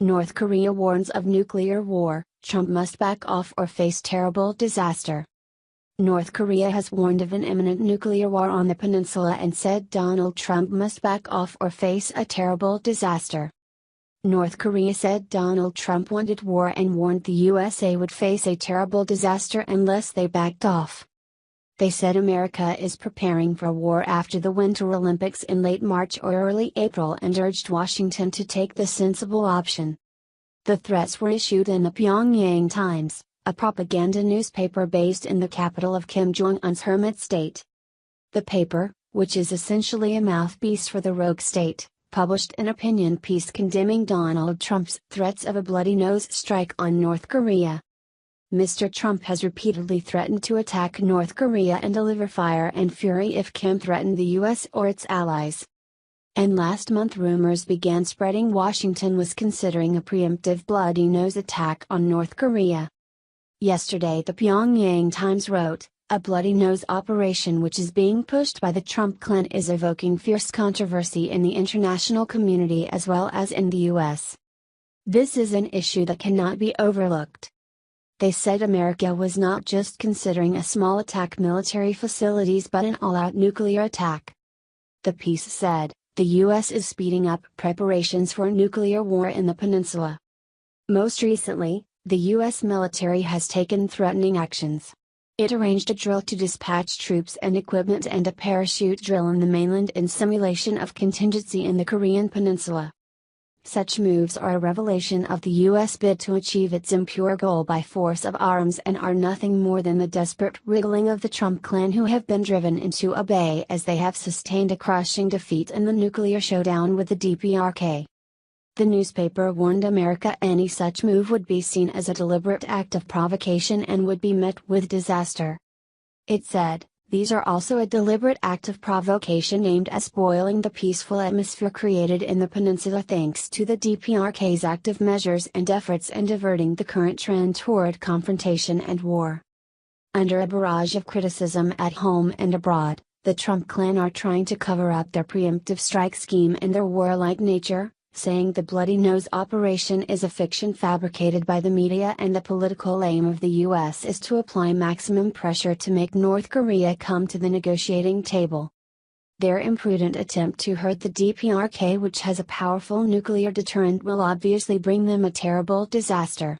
North Korea warns of nuclear war, Trump must back off or face terrible disaster. North Korea has warned of an imminent nuclear war on the peninsula and said Donald Trump must back off or face a terrible disaster. North Korea said Donald Trump wanted war and warned the USA would face a terrible disaster unless they backed off. They said America is preparing for war after the Winter Olympics in late March or early April and urged Washington to take the sensible option. The threats were issued in the Pyongyang Times, a propaganda newspaper based in the capital of Kim Jong-un's hermit state. The paper, which is essentially a mouthpiece for the rogue state, published an opinion piece condemning Donald Trump's threats of a bloody nose strike on North Korea. Mr. Trump has repeatedly threatened to attack North Korea and deliver fire and fury if Kim threatened the US or its allies. And last month rumors began spreading Washington was considering a preemptive bloody nose attack on North Korea. Yesterday the Pyongyang Times wrote, "A bloody nose operation which is being pushed by the Trump clan is evoking fierce controversy in the international community as well as in the US. This is an issue that cannot be overlooked." They said America was not just considering a small attack military facilities but an all-out nuclear attack. The piece said, the US is speeding up preparations for nuclear war in the peninsula. Most recently, the US military has taken threatening actions. It arranged a drill to dispatch troops and equipment and a parachute drill in the mainland in simulation of contingency in the Korean peninsula. Such moves are a revelation of the US bid to achieve its impure goal by force of arms and are nothing more than the desperate wriggling of the Trump clan who have been driven into a bay as they have sustained a crushing defeat in the nuclear showdown with the DPRK. The newspaper warned America any such move would be seen as a deliberate act of provocation and would be met with disaster. It said, "These are also a deliberate act of provocation aimed at spoiling the peaceful atmosphere created in the peninsula thanks to the DPRK's active measures and efforts and diverting the current trend toward confrontation and war." Under a barrage of criticism at home and abroad, the Trump clan are trying to cover up their preemptive strike scheme and their warlike nature, saying the bloody nose operation is a fiction fabricated by the media and the political aim of the US is to apply maximum pressure to make North Korea come to the negotiating table. Their imprudent attempt to hurt the DPRK, which has a powerful nuclear deterrent, will obviously bring them a terrible disaster.